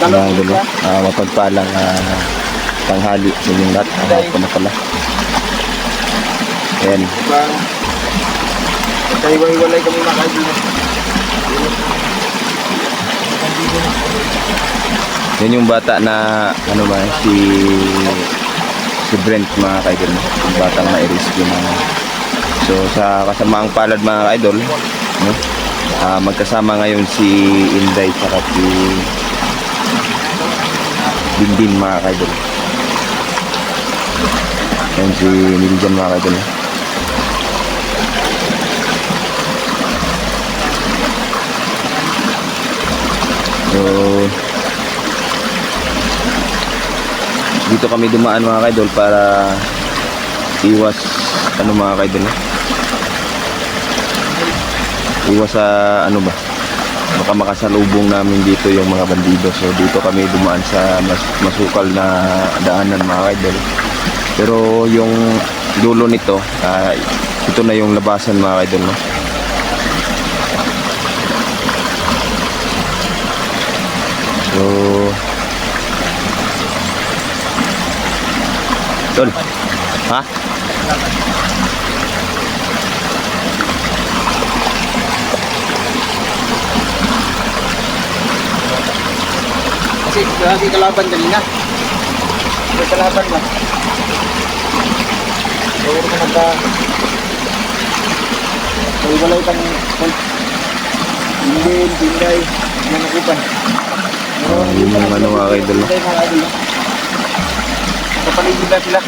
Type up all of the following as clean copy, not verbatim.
Mga idol, mapagpalang tanghali sa inyong lahat. Hapon na pala. Ayan. Kaiwalay kami mga kaibigan. Yan yung bata na ano ba si Brent mga kaidol, yung batang na-rescue na. So sa kasamaang palad mga kaidol, no? Magkasama ngayon si Inday at si Dindin mga kaidol. Yan si Niljan mga kaidol. So dito kami dumaan mga kaidol para iwas ano mga kaidol, iwas sa ano ba, baka makasalubong namin dito yung mga bandido. So dito kami dumaan sa masukal na daanan mga kaidol. Pero yung dulo nito, ito na yung labasan mga kaidol, no? So Tol, ha? Kasi kalaban kanina. May kalaban ba? Huwag mo nagka... Kaiwalay kang... Indin, Pinday, mga nakupan. Yung mga ano mga kaidol, no? Kapaligid na sila.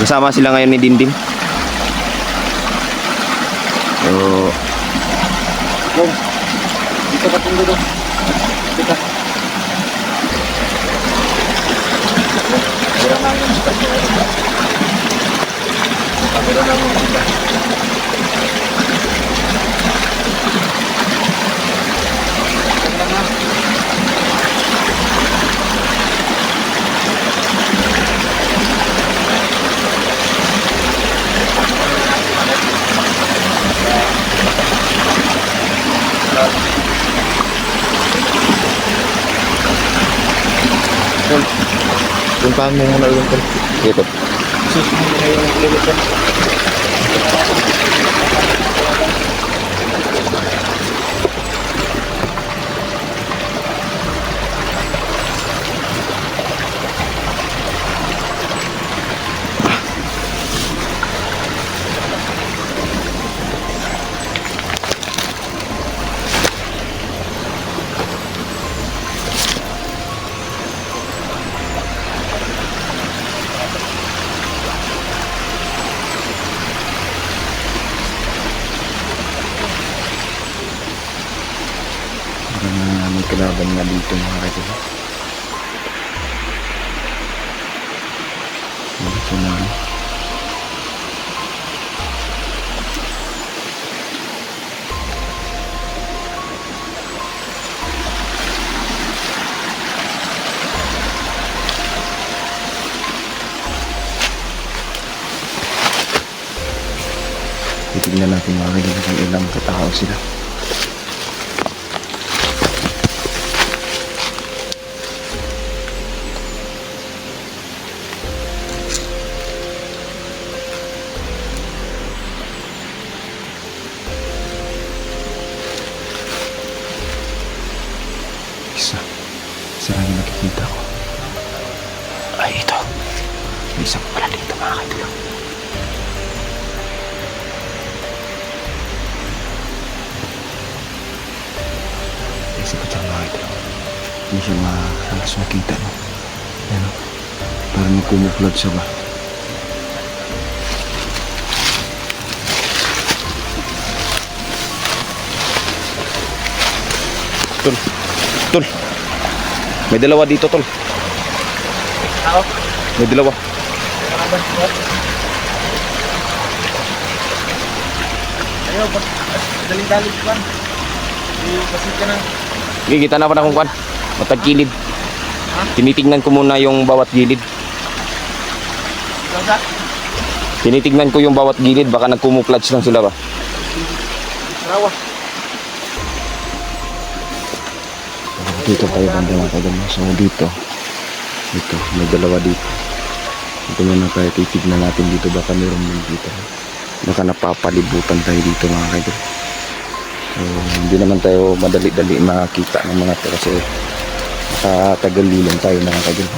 Kasama sila ngayon ni Dindin. So Dito ka tingin doon. Dito. Meron na yung start. Meron na yung start. puntahan mo muna yung dito. May kalaban nga dito mga kaibigan. Dito na. Titignan natin mga kaibigan kung ilang katao sila. Isa lang yung nakikita ko. Ay, ito. May isang pala dito mga kaibigan. Isa pa dyan mga kaibigan. Hindi siya halos makita, no? Ano? Parang nagkumuklod siya ba? Tol. Tol. May dalawa dito, tol. Ako? May dalawa. Ayaw, daling-daling kan. Kasi ka na. Okay, kita na pa na kung kuan. Matagkilid. Tinitingnan ko muna yung bawat gilid. Lasa? Tinitingnan ko yung bawat gilid. Baka nagkumuklats lang sila ba? Rawa. Dito tayo banda mga kaidol. So dito, may dalawa dito. Ito muna tayo, titignan natin dito, baka meron din dito. Baka napapalibutan tayo dito mga kaidol. So hindi naman tayo madali-dali makakita ng mga ito kasi nakatagalilan tayo mga kaidol.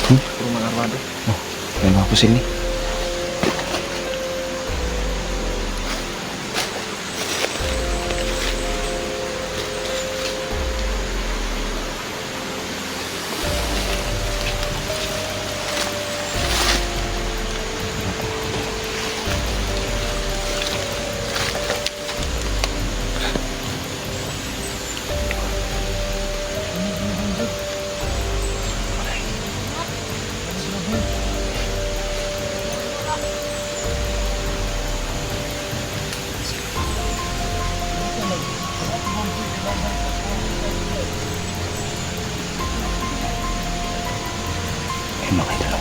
Rumah arwado. Oh, may mga pusil ni. May mga idol.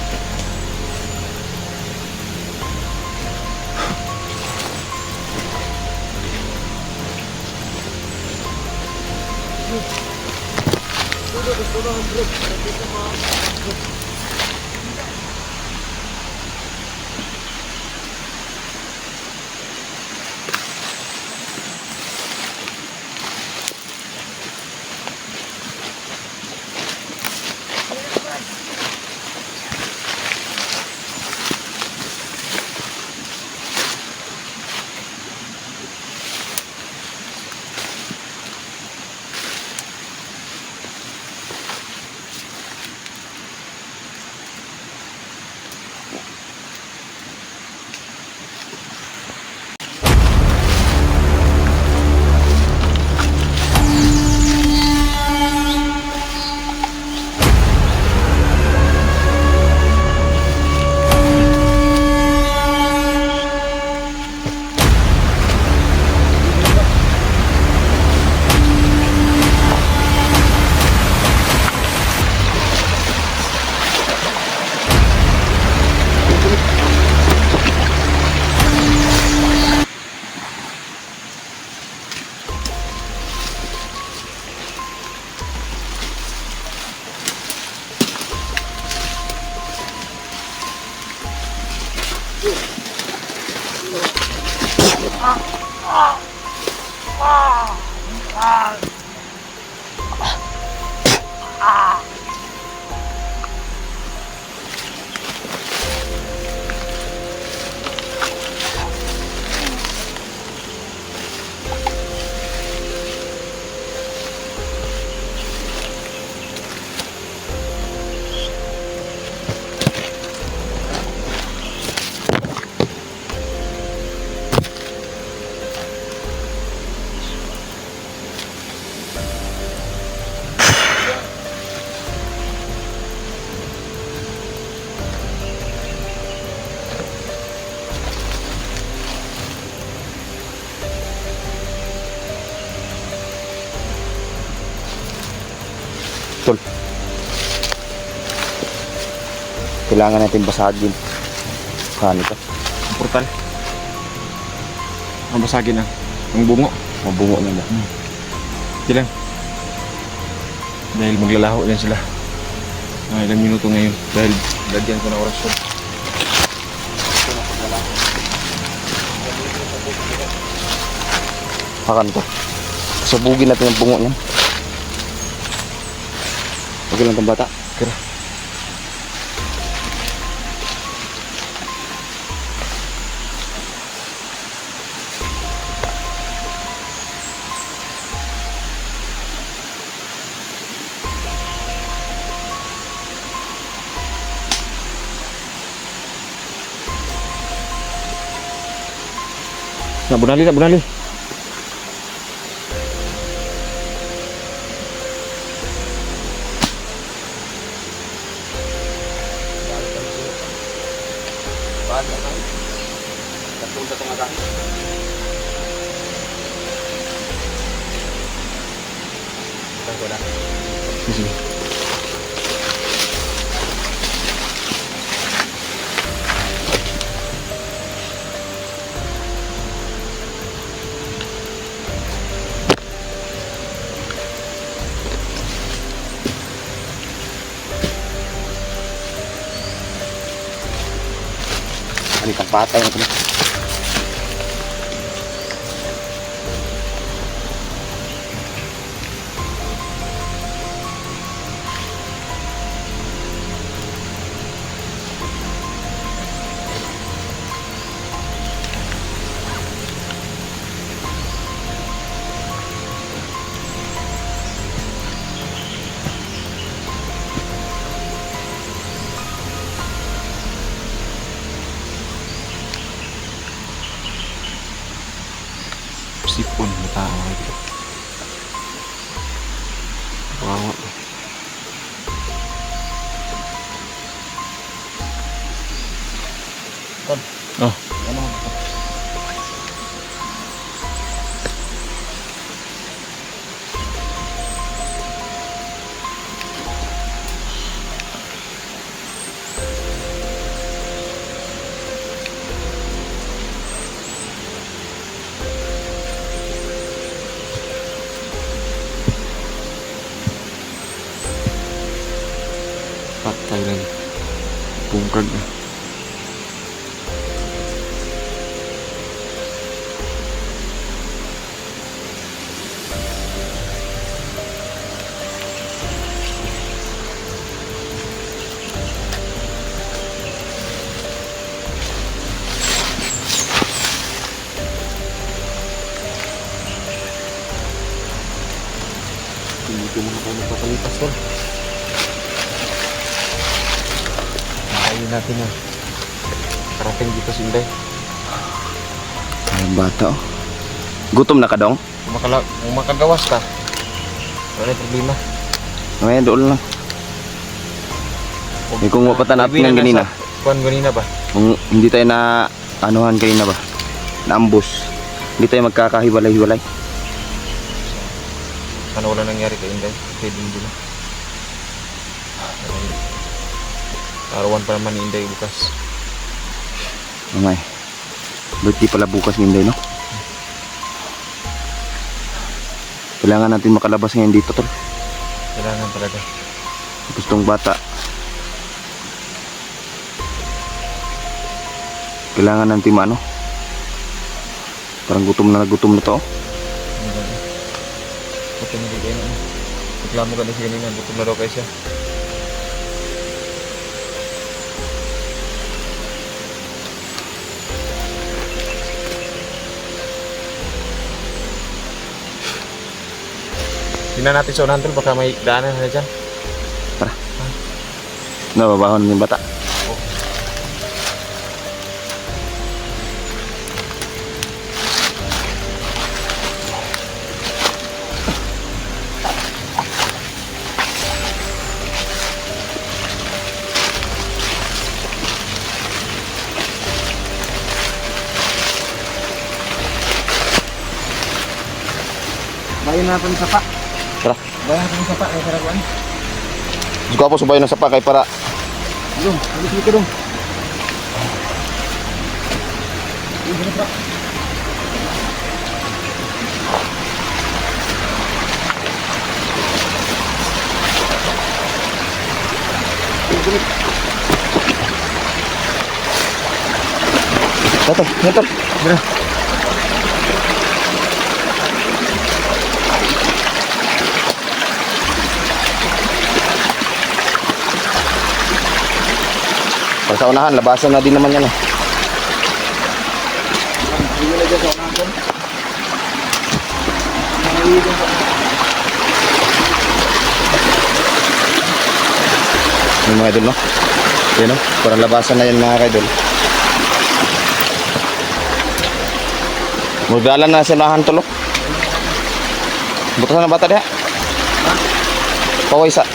Tol. Kailangan natin basagin. Saan ito? Ang portal. Ang basagin na. Ang bungo. Mabungo na ba? Hindi lang. Dahil maglalaho yan sila. Ilang minuto ngayon. Dahil lagyan ko na orasyon. Hakan ko. Sabugin natin ang bungo niyan. Okay lang itong bata. Kira. Na bunali. Sige. Alitang patay na ito na. Sipon na tao ito. Wawa. Oh. Patay lang. Bungkag na. Hindi ko muna tayo magpapalipas tol. Nakain natin yan. Parating dito si Inday. Ay, bata oh. Gutom na ka dong? Kung makagawas ka, wala yung problema. Mamaya doon lang. Eh, kung mapatan natin ng ganina. Kuhan ganina ba? Kung hindi tayo na anuhan kanina ba? Na-ambush. Hindi tayo magkakahiwalay-hiwalay. Sana wala nangyari kay Inday. Pwede hindi na. Arawan pa naman ni Inday bukas. Mamay. Birthday pala bukas ni Inday, no? Kailangan natin makalabas ngayon dito, tol. Kailangan talaga. Gustong bata. Kailangan natin Parang gutom na to. Gutom na kayo na. Reklamo ka na siya kanina. Gutom na daw kayo siya. Tingnan natin sa unahan tol, baka may daanan na dyan. Nababahon yung bata. Bayan natin sa pa. Tara. Bayan natin sa pa. Ay, karaguan. Gusto ko po subayo na sapa kay para Dong, halis ka dong. Motor. Para sa unahan, labasan na din naman yan. Hindi na dyan sa unahan. Yung mga idol, no? Yan, no? Parang labasan na yan mga idol. Magdalan na sa unahan tulo. Butas na bata diha. Paway sa.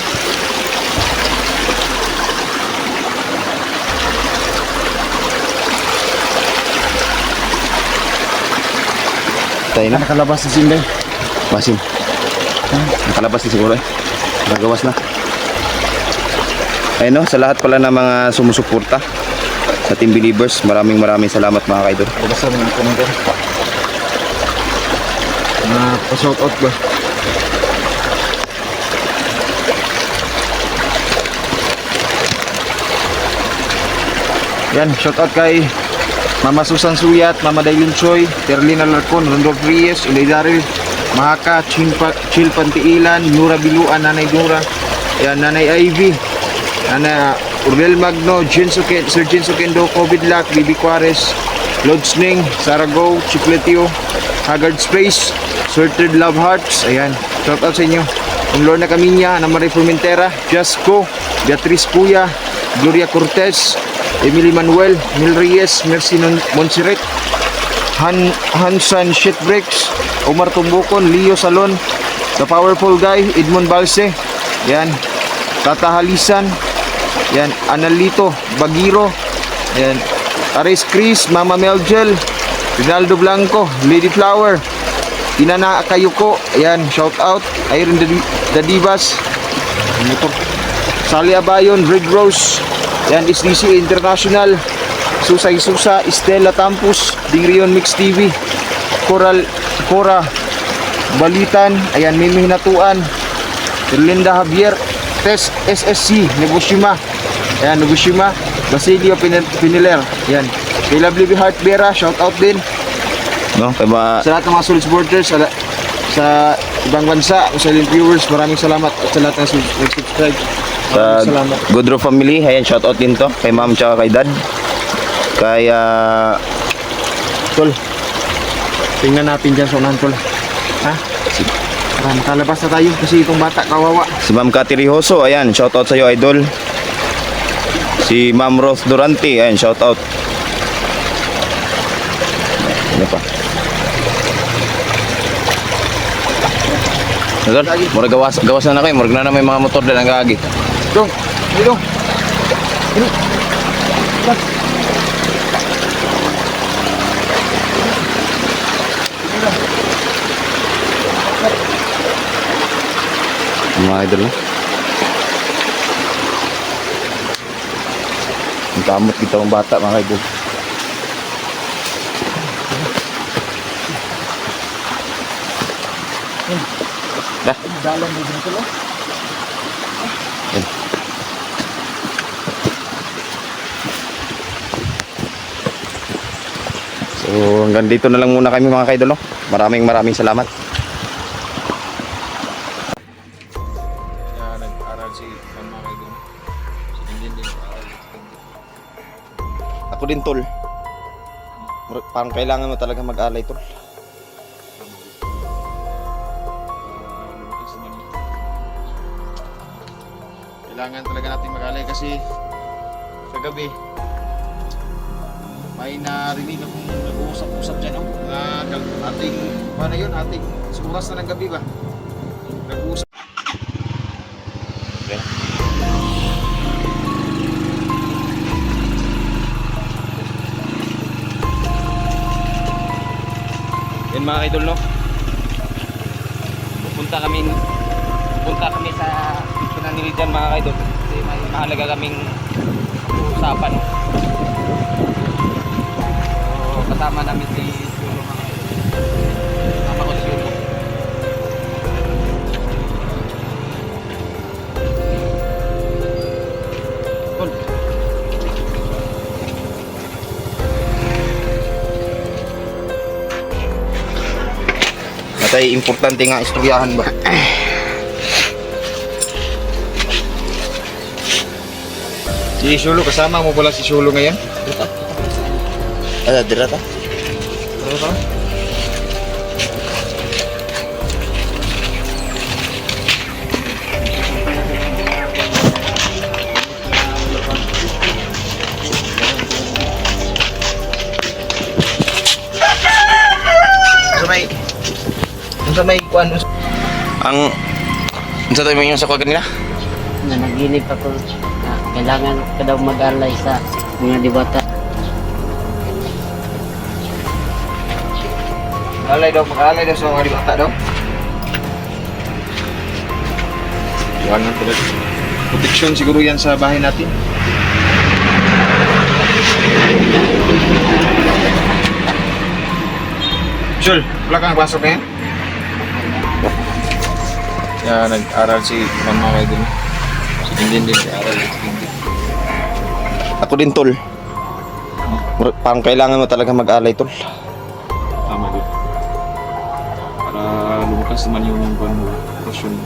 Tayo na. Nakalabas sa sinday. Basin. Nakalabas na siguro eh. Nagawas na. Ayun, no? Sa lahat pala ng mga sumusuporta sa Team Believers, maraming salamat mga kaidol. Basta naman ako nito. Pa-shout out ba? Yan, shout out kay Mama Susan Suyat, Mama Dailin Choi, Terlina Larcon, Rondolf Reyes, Ilay Daril, Mahaka, Chil Pantiilan, Nura Biluan, Nanay Dura, yan, Nanay Ivy, Nanay Urdel Magno, Sir Jenso Kendo, Covid Lock, Bibi Juarez, Lord Sning, Sarago, Chicletio, Haggard Space, Sorted Love Hearts, ayan, shout out sa inyo. Yung Lorna Camiña, Ana Marie Formentera, Jasco, Beatriz Puya, Gloria Cortez, Emily Manuel, Mil Reyes, Mercy Monserrat, Hansan Shitbricks, Omar Tumbukon, Leo Salon, The Powerful Guy, Edmond Balse, yan, Tata Halisan, yan, Analito Bagiro, yan, Aris Chris, Mama Meljel, Rinaldo Blanco, Lady Flower, Tinana Akayuko, ayan, shout out, Iron the Divas, Sally Abayon, Red Rose, yan, SDC International, Susay Susa, Estela Tampus, Dingrion Mix TV, Cora Balitan, ayan, Mimi Hinatuan, Erlinda Javier, Tess SSC, Negoshima, ayan, Negoshima, Basilio Piniler, ayan, kay Lovely Heart Vera, shout out din, No? Kaya ba, sa lahat ng mga solid supporters sa ibang bansa, sa silent viewers, maraming salamat at sa lahat ng nag-subscribe. sa Maraming salamat. Goodrow family, ayan, shout out din to kay ma'am tsaka kay dad. Kaya Tol, tingnan natin dyan sa unahan, Tol. Ha? Para makalabas na tayo kasi itong bata kawawa. si Ma'am Cathy Rijoso, ayan, shout out sa iyo idol. Si Ma'am Rose Durante, ayan, shout out. Ano pa? Idol, murag gawas na kayo, murag na may mga motor din ang gagi. Dong, dong. Mga idol na. Ang kamot kita ng bata mga idol. Dah. Dalan mo dito lo. So So hanggang dito na lang muna kami mga kaidol, no? Maraming salamat. Nag-aral si Mama kay doon. Si Dindin din nag-aral. Ako din tol. Parang kailangan mo talaga mag-alay tol. Kailangan talaga natin mag-alay kasi sa gabi may narinig akong nag-uusap-usap dyan, no? Na ating, paano yun? Ating oras na ng gabi ba? Nag-uusap. Okay. Yan mga kaidol, no? Pupunta kami sa picturean nila dyan mga kaidol. Kasi may mahalaga kaming usapan. So kasama namin si Yulo mga kaidol. Kasama ko si Yulo. Tol. Matay importante nga istoryahan ba? Si Shulo, kasama mo pala si Shulo ngayon? Dira ta. Ano ba? Sa may kuan ang sa tayo yung sa kuan kanina? Na naginip ako na kailangan ka daw mag-alay sa mga diwata. Mag-alay daw sa mga dibata daw. Yan ang proteksyon siguro yan sa bahay natin. Shul, wala kang pasok na yan? Yan, nag-aral si Mama kay dun. Si Dindin din nag-aral. Ako din tol. Parang kailangan mo talaga mag-alay tol. Tama din. Para lumakas naman yung buwan mo, operasyon mo.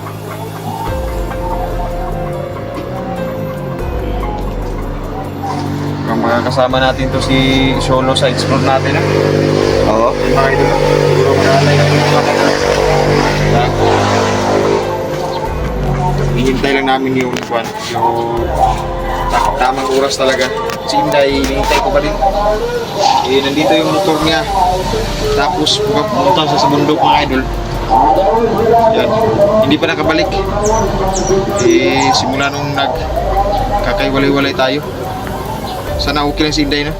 Ang mga kasama natin to si Solo sa explore natin, ha? Oo. Yung mga idol, siguro mag-alay natin yung mga idol. Hihintay lang namin yung tamang oras talaga. Si Inday, hinihintay ko pa rin. Eh, nandito yung motor niya. Tapos, pumunta siya sa bundok mga idol. Yan. Hindi pa nakabalik. Eh, simula nung nagkakaiwalay-walay tayo. Sana okay lang si Inday, no?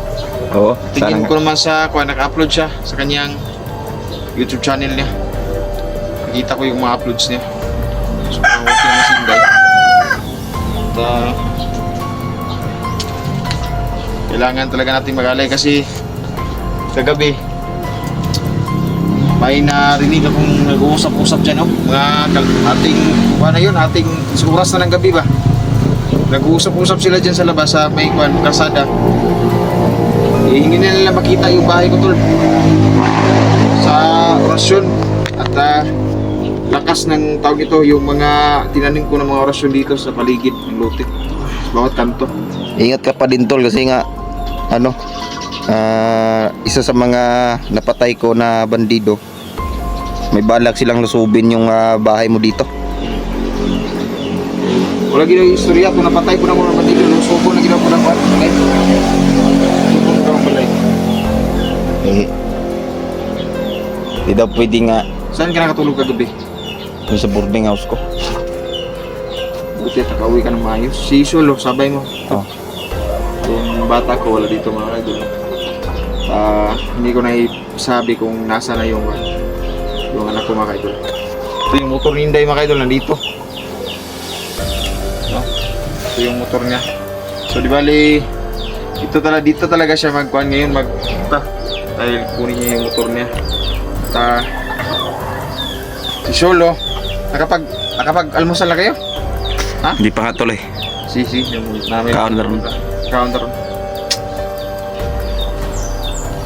Oo. Tingin ko naman sa naka-upload siya sa kanyang YouTube channel niya. Nakita ko yung mga uploads niya. So, okay naman si Inday. At, kailangan talaga natin mag-alay kasi sa gabi may narinig akong nag-uusap-usap dyan, no? Mga ating, paano yun? Ating oras na ng gabi ba? Nag-uusap-usap sila dyan sa labas sa may kalsada. Hindi na nila makita yung bahay ko tol sa orasyon at lakas ng tawag ito yung mga tinanim ko ng mga orasyon dito sa paligid ng lote sa bawat kanto. Ingat ka pa din tol kasi nga isa sa mga napatay ko na bandido, may balak silang lusubin yung bahay mo dito. Wala ginawa yung istorya kung napatay ko na mga bandido, lusubo na ginawa ko ng balay. Lusubo na ng balay. Di daw pwede nga Saan ka nakatulog kagabi? yung sa boarding house ko. Buti nakauwi ka ng maayos. Si Solo, sabay mo. Oh. Yung bata ko wala dito mga idol. Hindi ko na sabi kung nasa na yung anak ko mga idol. Ito yung motor ni Inday mga idol, nandito. No? Ito yung motor niya. So di bali dito talaga siya magkuhan ngayon dahil kunin niya yung motor niya. Si Solo, nakapag-almusal na kayo? Ha? Hindi pa nga tol eh. Si yung namin Counter. counter.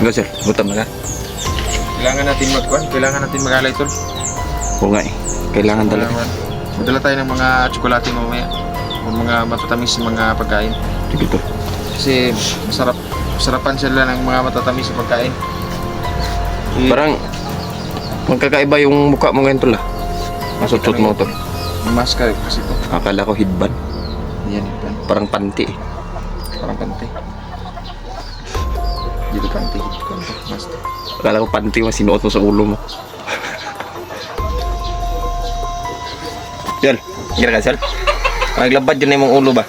Ikaw sir, gutom na ka? Kailangan natin kailangan natin mag-alay tol. Oo nga eh. Kailangan talaga. Madala tayo ng mga tsokolate mamaya. O mga matatamis na mga pagkain. Sige tol. Kasi masarapan sila ng mga matatamis na pagkain. Parang magkakaiba yung mukha mo ngayon tol ah. Masutot mo tol. Maska kasi ito. Akala ko hidban. Yan, yan. Parang panty eh. Parang pantay. Dito pantay. Maska. Akala ko panty mo sinuot mo sa ulo mo. Yan. Gira ka sir. Naglabad yun na yung ulo ba?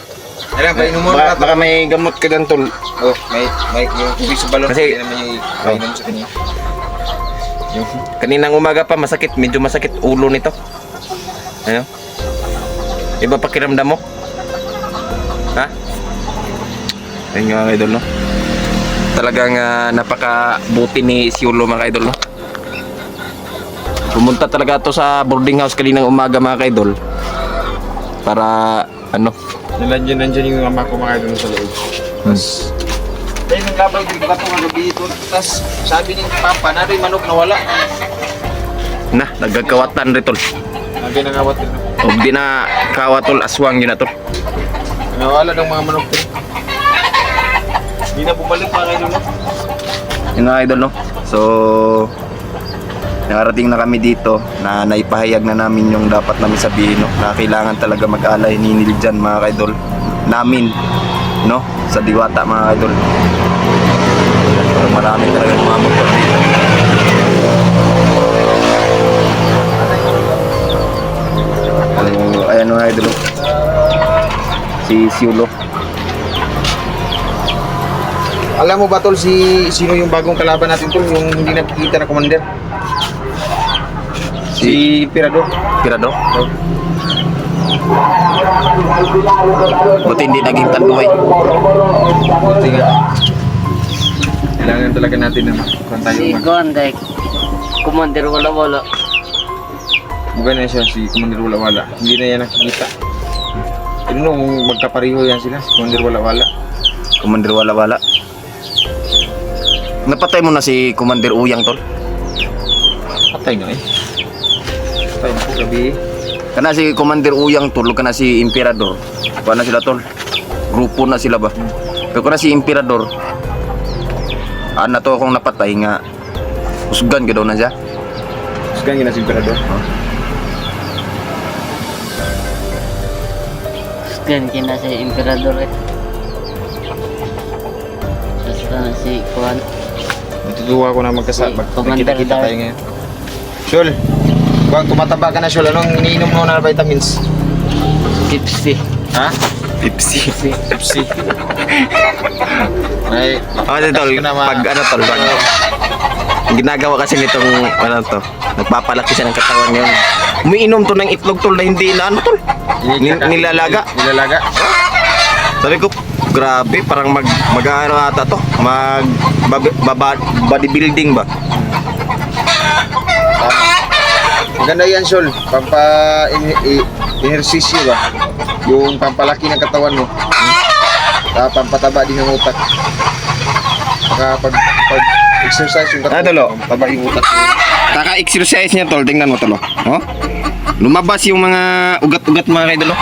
Alam, painom mo na. Baka may gamot ka dyan tol. Oh, may yung tubig sa balon. Kasi- Hindi naman yung painom sa kanya. Yung Kaninang umaga pa masakit. Medyo masakit ulo nito. Ano? Iba pakiramdam mo? Ha? Ayun nga mga idol no? Talagang napakabuti ni Siulo mga idol no? Pumunta talaga to sa boarding house kaninang umaga mga idol. Para ano? Nandiyan yung ama ko mga idol sa loob. Tapos, tayo nang labang bigla ko nga gabi ito. Tapos, sabi ni Papa, na rin manok na wala. Na, nagkakawatan rin tol. Sabi na ngawat rin. O di na kawatol aswang yun na tol. Nawala ng mga manok rin. Hindi na bumalik mga idol na. Yun mga idol no? So nakarating na kami dito na naipahayag na namin yung dapat namin sabihin no? Na kailangan talaga mag-alay ni Niljan mga idol namin no? Sa Diwata mga idol. So, marami talaga mga motor dito. So, ayan mga idol si Siulo. Alam mo ba tol sino yung bagong kalaban natin tol? Yung hindi nakikita na commander? Si Pirador. Pirado? Buti hindi naging tanduay. Buti nga. Kailangan talaga natin na kung tayo Si Gondek, Commander wala-wala. Maganda siya si Commander Wala-Wala. Hindi na yan nakikita. Ano kung magkapareho yan sila, si Commander Wala-Wala. Commander Wala-Wala. Napatay mo na si Commander Uyang tol. Patay na eh. Patay na po gabi. Kana si Commander Uyang tol, kana si Emperador. Kuha na sila tol. Grupo na sila ba? Pero kana si Emperador. Na to akong napatay nga. Usgan ka daw na siya. Sekarang gina si Emperador. Scan kina si Emperador eh. Basta si Kuan. Natutuwa ko na Commander magkita-kita Dark. tayo ngayon. Shul, huwag tumataba ka na Shul. Anong iniinom mo na vitamins? Tipsy. Ha? Pepsi. Pepsi. Ay, Kasi tol, pag ano tol, pag ang ginagawa kasi nitong ano to, nagpapalaki siya ng katawan ngayon. Umiinom to ng itlog tol na hindi na ano tol. Nilalaga. Nilalaga. Sabi ko, grabe, parang mag-ano ata to, bodybuilding ba? Maganda yan Shul. Ehersisyo ba? Yung pampalaki ng katawan mo. Pampataba din ng utak. Saka pag exercise yung katawan. Tolo. Pampataba yung utak. Kaka-exercise niya tol, tingnan mo tol. Oh? Lumabas yung mga ugat-ugat mga kaidolo.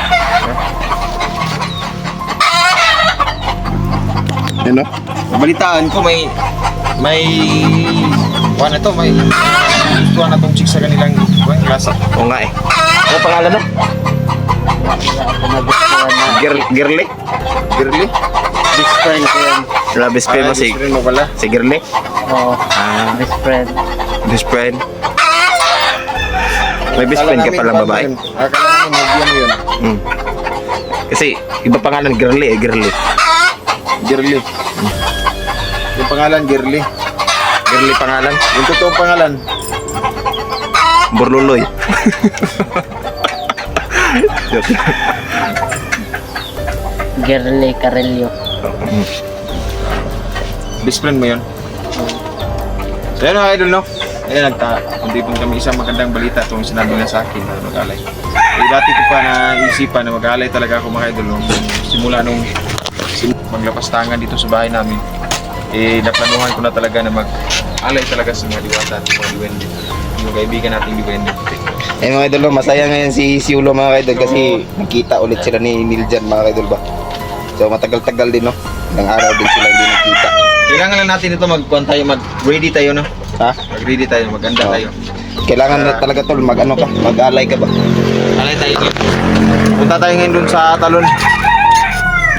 Ano? Balitaan ko may ano to, may gustuhan na tong chick sa kanilang klasa. Oo nga eh. Ano pangalan no? Ako nagustuhan na. Girly? Girly? Best friend ko yan. Wala best friend mo si, rin mo pala. si Girly? Oo, Ah, best friend. best friend. May best friend ka palang babae. Akala namin magyan mo yun. Hmm. Kasi iba pangalan Girly eh, Girly. Girly. Yung pangalan Girly. Girly pangalan, Yung totoong pangalan. Burluloy. Girly Carelio. Best friend mo yun. So yun mga idol no. Ayan hindi po kami isang magandang balita itong sinabi na sa akin na mag-alay. Dati ko pa naisipan na mag-alay talaga ako mga idol nung simula nung maglapas tangan dito sa bahay namin. naplanuhan ko na talaga na mag-alay talaga sa mga diwata at mga duwende. Yung kaibigan nating duwende. Eh mga idol, masaya ngayon si Siulo mga idol kasi nakita ulit sila ni Niljan mga idol ba. So matagal-tagal din no. Ilang araw din sila hindi nakita. Kailangan lang natin ito mag-ready tayo no. Ha? Mag-ready tayo, maganda Oo. tayo. Kailangan na talaga tol, mag-ano ka, mag-alay ka ba? Alay tayo ngayon. Punta tayo ngayon dun sa talon.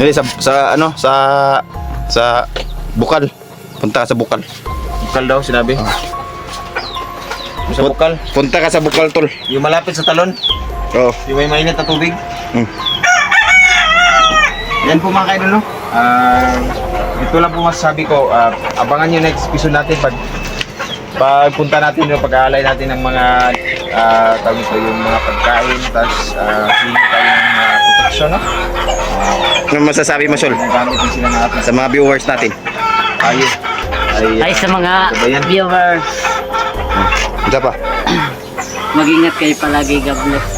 Hindi sa Bukal. Punta ka sa Bukal. Bukal daw sinabi. Sa Bukal. Punta ka sa Bukal tol. Yung malapit sa talon. Oo. Yung may mainit na tubig. Hmm. Yan po mga kaidol no. Ito lang po masasabi ko. Abangan nyo next episode natin pagpunta natin yung pag-aalay natin ng mga tawag ito yung mga pagkain tapos hindi tayo ng protection no. Ano masasabi mo Sol Gamit din sila natin sa mga viewers natin? Ay sa mga Kabayan. viewers, Isa pa. mag-ingat kayo palagi, God bless.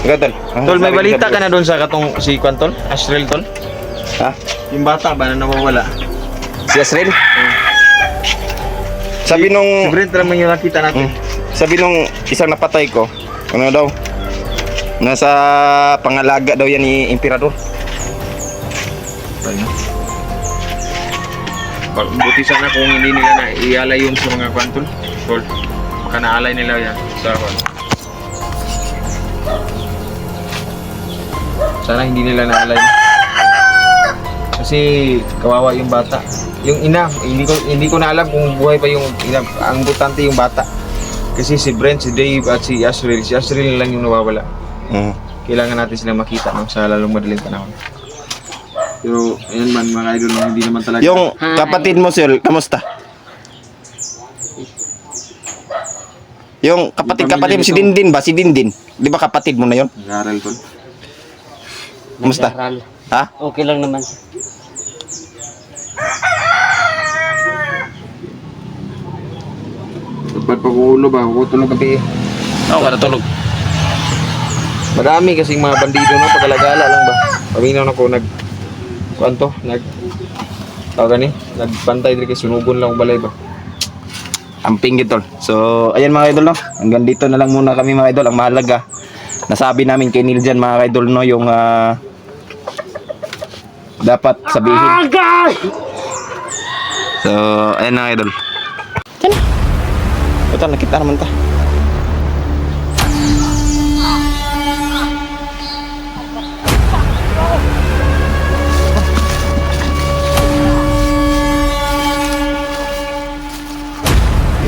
Ikaw tol. Tol, may balita ka na doon sa katong si Kwan tol? Ashrel tol? Ha? Yung bata ba na nawawala? Si Asrel? Sabi Si nung Brent naman yung nakita natin. sabi nung isang napatay ko, ano daw? Nasa pangalaga daw yan ni Emperador. Tayo na. Buti sana kung hindi nila na ialay yun sa mga Kwan tol. Tol, baka naalay nila yan sa Kwan. Sana hindi nila naalay. Kasi kawawa yung bata. Yung ina, hindi ko na alam kung buhay pa yung ina. Ang importante yung bata. Kasi si Brent, si Dave at si Asriel lang yung nawawala. Kailangan natin sila makita no, sa lalong madaling panahon. Pero ayan man mga idol, no, hindi naman talaga. Yung kapatid mo Sol, kamusta? Yung kapatid mo si Dindin ba? Si Dindin. Di ba kapatid mo na yon? Nag-aaral tol. Kumusta? Nag-aaral. Ha? Okay lang naman. Dapat pag-ulo ba? Tulog gabi. Oo, kada tulog. Marami kasing mga bandido no, pag-alagala lang ba? Paminaw na ko tawag ni, nagbantay din kay sunugon lang balay ba? Amping gitol. So, ayan mga idol no. Hanggang dito na lang muna kami mga idol. Ang mahalaga, nasabi namin kay Niljan mga idol no, yung dapat sabihin. So, ayan mga idol. Ito, nakita naman ta.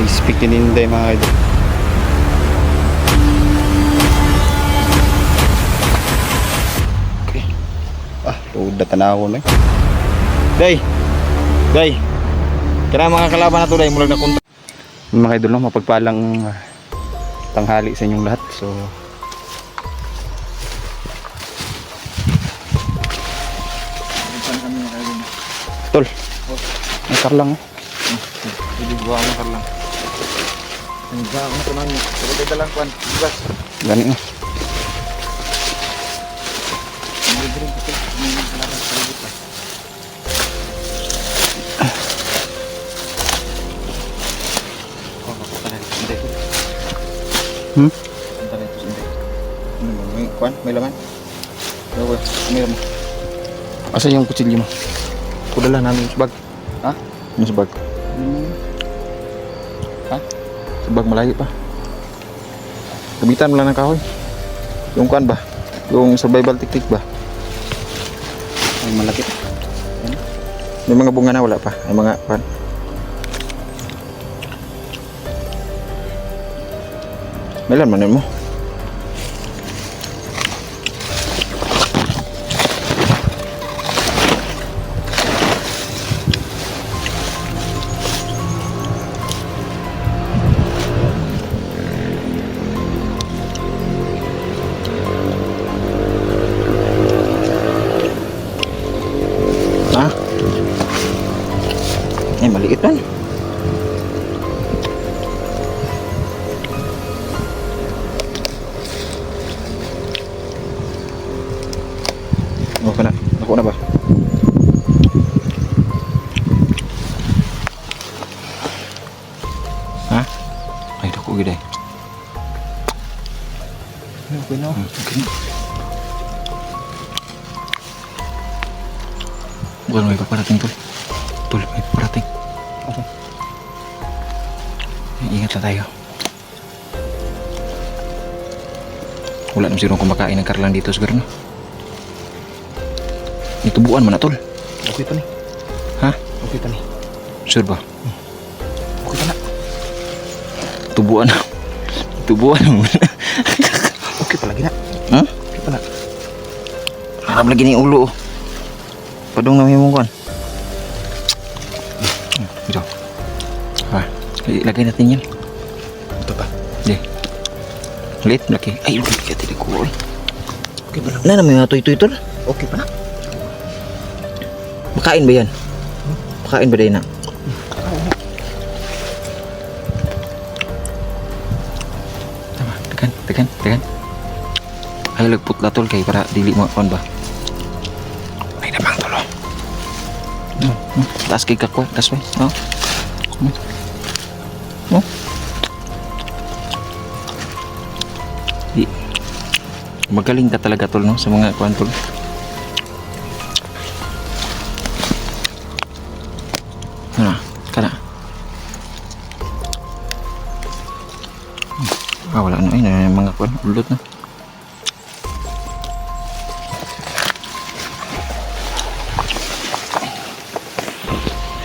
Speak in Inday mga idol. Okay. Udah tanaw na. Day. Kaya mga kalaban na to day, mulag na kontra. Mga idol no, mapagpalang tanghali sa inyong lahat. So Tol. Nakar lang. Hindi gua mo karlang. Enggak, ano to nanya. Pero tay dalang Kwan, gas. Gani na. May Kwan, may laman. May laman. Asa yung kutsilyo mo? Kudala namin sa bag. Ha? Yung sa bag. Ha? Sa bag malayo pa. Gamitan mo lang ng kahoy. Yung Kwan ba? Yung survival technique ba? Ay malaki. May mga bunga na wala pa. Ay mga Kwan. Melan manin mo. Ha? Eh maliit man. Oh, kana. Ako na ba? gede. Okay na. Okay. Bukan may paparating tol. Tol, may paparating. Okay. Ingat lang tayo. Wala naman sino kumakain ng karlan dito siguro no. Itubuan mo na tol. Okay pa ni. Ha? Okay pa ni. Sure ba? Okay pa na. Tubuan. Tubuan mo na. Okay pa lagi na. Ha? Okay pa na. Harap lagi ni ulo. Oh. Padung namin mo kan. Ito. Ha. Lagay natin yan. Ito pa. Di. Lit laki. Ay, ulit ka tili ko. Okay pa na. Ano naman yung atoy-toy tol? Okay pa na. Makain ba yan? Makain ba din na? Tama, tekan. Ay, lagput tol kay para dili mo kon ba? Ay, napang tulo. Taas kay kakwa, kasway. No? No? Di. Magaling ka talaga tol no sa mga kuan tol. Kana. Wala na ay mga kuan ulot na.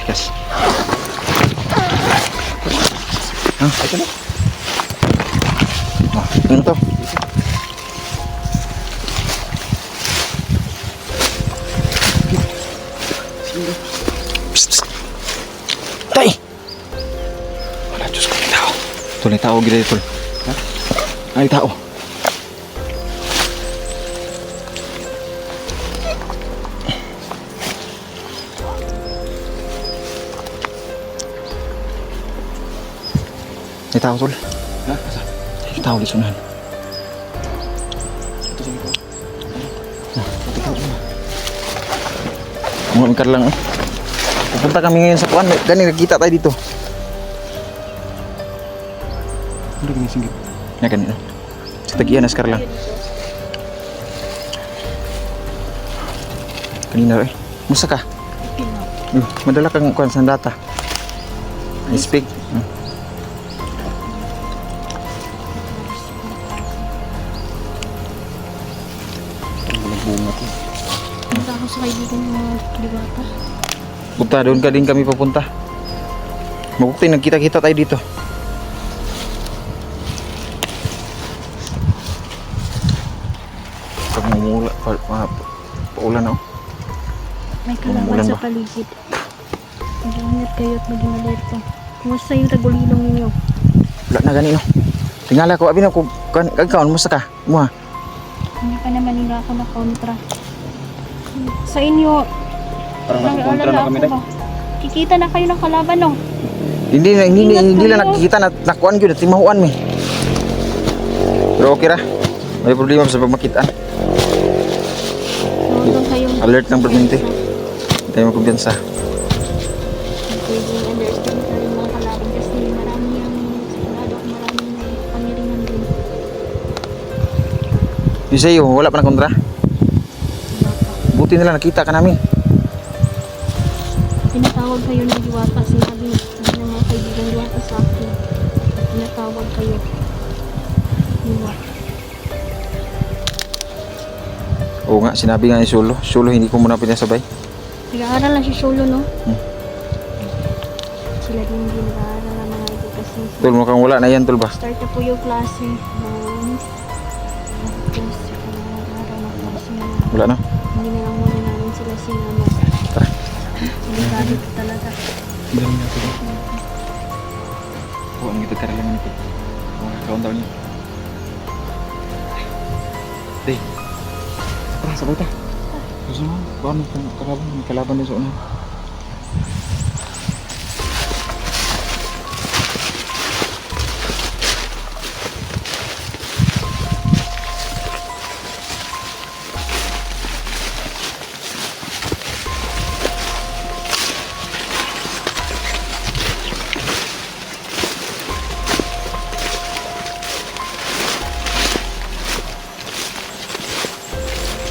Yes. Ito na. Ano to? Tay! Wala, Diyos ko, may tao. Ito na tao, gila ito. Ha? Ay, tao. May tao, tol. Ha? Asa? May tao, lisunan. Ito sa ito. Mga mikar lang, eh. Pupunta kami ngayon sa kuan. Gani, nagkita tayo dito. Ano gini singgit? Nga ganito. Sa tagian, naskar lang. Kanina rin. Musta ka? Madala kang kuan sa data. I speak. Nagbunga ko. Punta ako sa kaibigan ng mga Diwata. Punta, doon ka din kami papunta. Mabukti, nagkita-kita tayo dito. Pag mamula, paulan ako. May Umulan kalaban sa ba? paligid. Mag-ingat kayo at maging alerto. Kumusta yung tagulilong ninyo? Wala na ganito. Tingala ko, abin ako, kagkaon, musta ka? Muha. Hindi pa naman nila ako na kontra. Sa inyo, Parang nakakontra na kami ako ba? Kikita na kayo ng kalaban, no? Hindi Ingat lang kayo. nakikita na nakuan gyud timahuan mi. Pero okay ra. May problema sa pagmakitaan. Huwag kayong Alert ng permanente. Tayo magkumpiyansa. pwedeng understand ka rin mga kalaban kasi marami yung sigurado ako maraming may pangiringan din. Yung sa'yo, wala pa na kontra? Buti nila nakita ka namin. Pinatawag kayo ng Diwata. Sinabi ng mga kaibigan Diwata sa akin. Pinatawag kayo. Diwata. Oo nga, sinabi nga ni Solo. Solo, hindi ko muna pinasabay. Nag-aaral lang si Solo, no? Hmm. Sila din hindi nag-aaral ang mga ito kasi Tol, mukhang wala na yan, tol ba? start na po yung klase. Tapos, araw na klase na. Wala na. Hindi na lang muna namin sila sinama. Tara. Delikado talaga. Bilangin natin. Oo, ang ito karalangan ito. Mga kauntaw niya. Day. Tara, sabay ta. Gusto mo? Paano kalaban? May kalaban din sa una.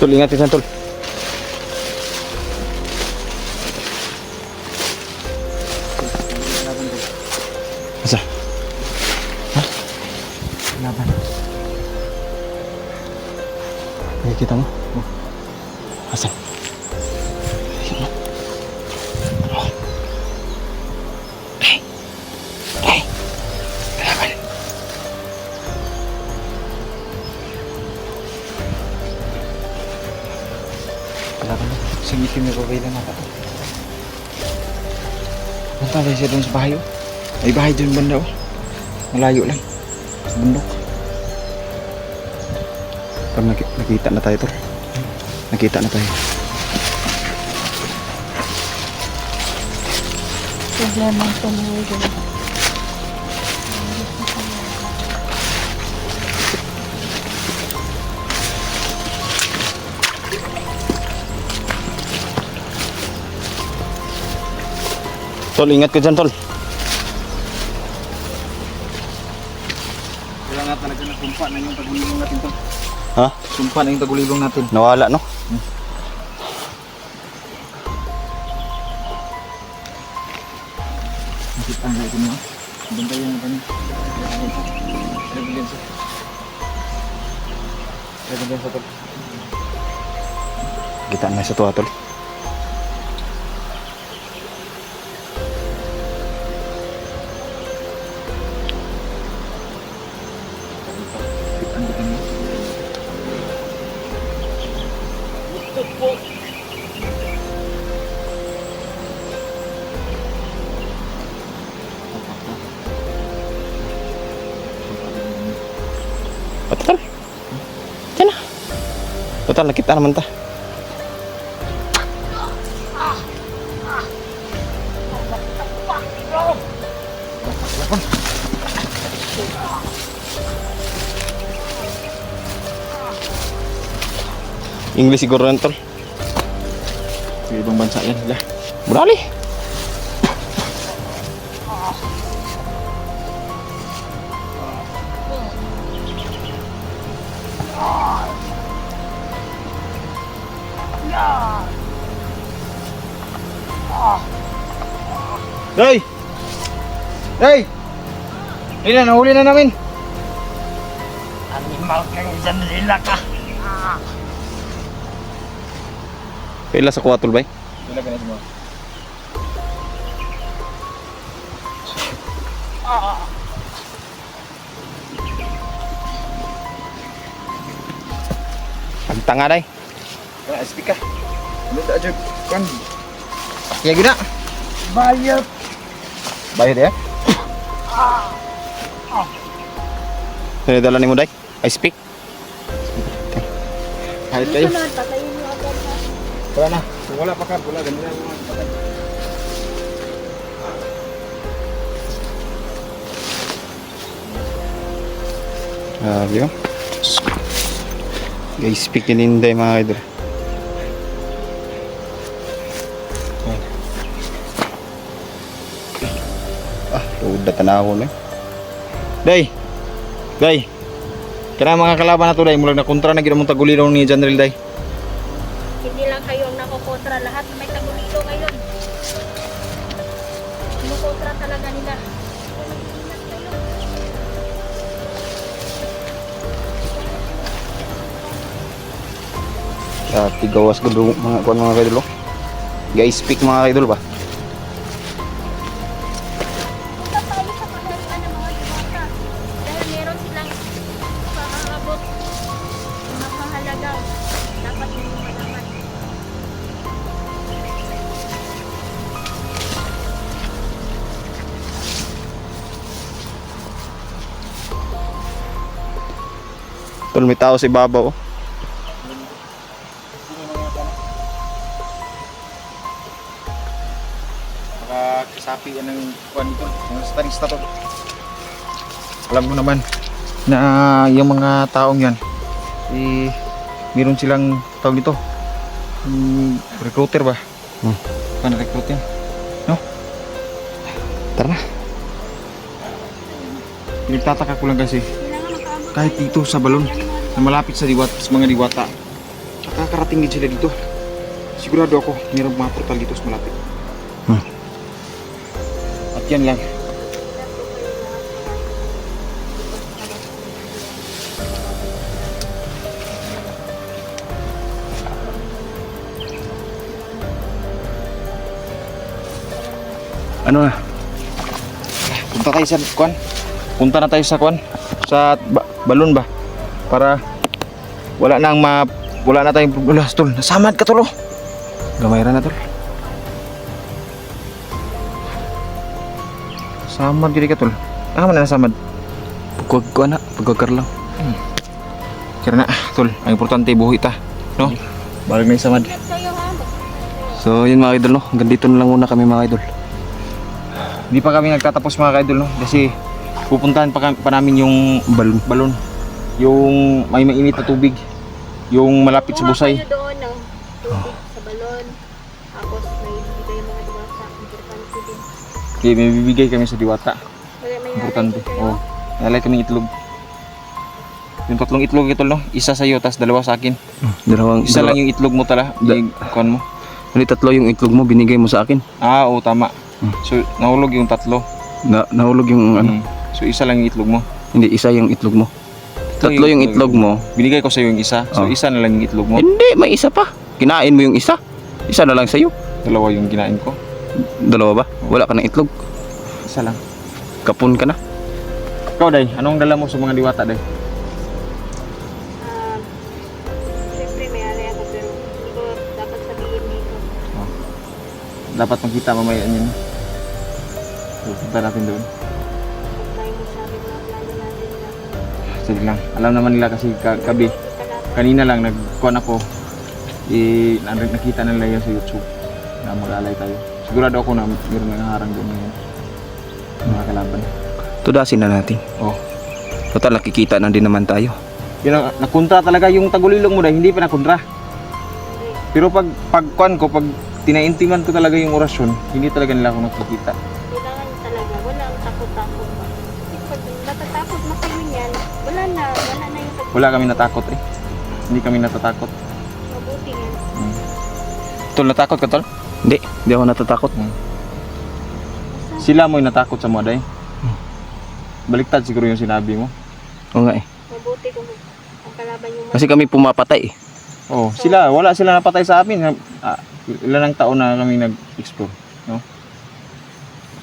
Tol, ingat yan, tol. Asa? Ha? Laban. Nakikita mo? Asa? Nakikita mo? Oh. Hey! Hey! Laban. Laban na. Singitin na babay lang nata. Punta tayo siya doon sa bahay, oh. May bahay doon banda, oh. Malayo lang. Sa bundok. Parang nakita na tayo, tol. Nakita na tayo. Problema ito mga idol. Tol, ingat ka dyan, tol. Kailangan nga talaga na sumpa na yung tagulilong natin, tol. Ha? Sumpa na yung tagulilong natin. Nawala, no? Nakita nga ito niyo. Bantayan na kami. Evidence. Evidence, tol. Kita na sa tuwa, tol. Total. Diyan na. Total, nakita naman ta. English siguro yan, tol. Sa ibang bansa yan, hala. Brali. Day! Day! Ayun na, nahuli na namin. Animal kang Janrila ka. Kaila sa kuwa, tol, bay? Wala ka na semua. Ang tanga, day. Wala, speak ka. Ano ta aja kan? Ya guna. Bayot. Bayad ya? Sinidala ni mo, day? I speak. Kahit kayo. Sunod, patayin mo agad ha. Wala na. Kung wala pa ka, wala. Ganun na mga patay. Yun. Guys, speak ni Linday, mga idol. Udah tanaw na. Day. Day. Kaya mga kalaban na to, day. Mula na kontra na ginamong tagulilong ni Janril, day. Hindi lang kayo ang nakokontra. Lahat may tagulilo ngayon. Kumukontra talaga nila. Kaya mag-iingat kayo. Tigawas ko mga kuan mga idol. Oh. Guys, speak mga idol ba? Punta tayo sa pagdalian ng mga diwata. Dahil meron silang pangangabot na mahalaga. Dapat nyo malaman. Tol, may tao sa ibabaw. Oh. Sapi yan ng kuwan dito, yung stanista to. Alam mo naman na yung mga taong yan, meron silang tawag dito, recruiter ba? Paano recruit yan? No? Tara na. Pinagtataka ko lang kasi, Kailangan makaabot kahit dito sa balon, na malapit sa diwata, sa mga diwata, makakarating din sila dito. Sigurado ako, mayroong mga portal dito sa malapit. At yan lang. Ano na? Punta tayo sa kwan. Punta na tayo sa kwan. Sa balon ba? Para wala na tayong problema. Tol, nasamad ka tol. Oh. Gamayra na tol. Samad gini ka tol. Man na nasamad. Pagwag ko na, pagwag lang. Kaya na tol, ang importante buhi ta, no? Balik na yung samad. Ingat kayo ha. So yun mga idol no, hanggang dito na lang muna kami mga idol. Hindi pa kami nagtatapos mga kaidol, no? Kasi pupuntahan pa namin yung balon. Yung may mainit na tubig. Yung malapit sa busay. Kuha kayo doon ng tubig sa balon. Tapos may bibigay yung mga diwata. Importante din. Okay, may bibigay kami sa diwata. May Importante. nalagay kayo. Oh. Nalay kaming itlog. Yung 3 itlog ito, no? Isa sa iyo, tas 2 sa akin. Isa lang yung itlog mo tala. Yung kuwan mo. Ano 3 yung itlog mo binigay mo sa akin? Ah, oo, tama. So, nahulog yung 3. Nahulog yung ano? So, isa lang yung itlog mo. Hindi, isa yung itlog mo. 3 yung itlog mo. Binigay ko sa iyo yung isa. So, Oh. isa na lang yung itlog mo. Hindi, may isa pa. Kinain mo yung isa. Isa na lang sa'yo. 2 yung kinain ko. 2 ba? Wala ka ng itlog. Isa lang. Kapon ka na. Ikaw, Day, anong dala mo sa mga diwata, Day? Siyempre may ari ako pero hindi ko dapat sabihin dito. Dapat makita mamaya yun. So, punta natin doon. Huwag tayong masabi mga plano natin na. Sige lang. Alam naman nila kasi kabi. Kanina lang nagkuhan ako. Nakita nila yan sa YouTube. Na mag-alay tayo. Sigurado ako na mayroon nang harang doon ngayon. Mga kalaban. Tudasin na natin. Oh. Total, nakikita na din naman tayo. Yun ang, nakontra talaga yung tagulilong mo, Day. Hindi pa nakontra. Pero pag kuhan ko, pag tinaintingan ko talaga yung orasyon, hindi talaga nila ako nakikita. Kailangan talaga, wala ang takot-takot pa. Kasi pag natatakot na kayo niyan, wala na yung takot. Wala kami natakot eh. Hindi kami natatakot. Mabuti yan. Tol, natakot ka, Tol? Hindi ako natatakot. Sila mo yung natakot sa mga, Day. Baliktad siguro yung sinabi mo. Oo nga eh. Mabuti kung ang kalaban yung Kasi kami pumapatay eh. Oh, wala sila napatay sa amin. Ilan ang taon na kami nag-explore, no?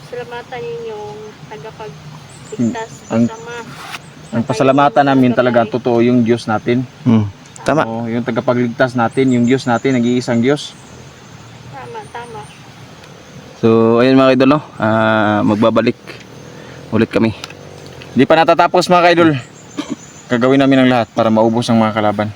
salamatan yung tagapagligtas Ang- kasama. Ang pasalamatan namin talaga totoo yung Diyos natin. Tama. Oh, yung tagapagligtas natin, yung Diyos natin, nag-iisang Diyos. Tama. So ayun mga idol no, magbabalik ulit kami. Di pa natatapos mga kaidol. Gagawin namin ang lahat para maubos ang mga kalaban.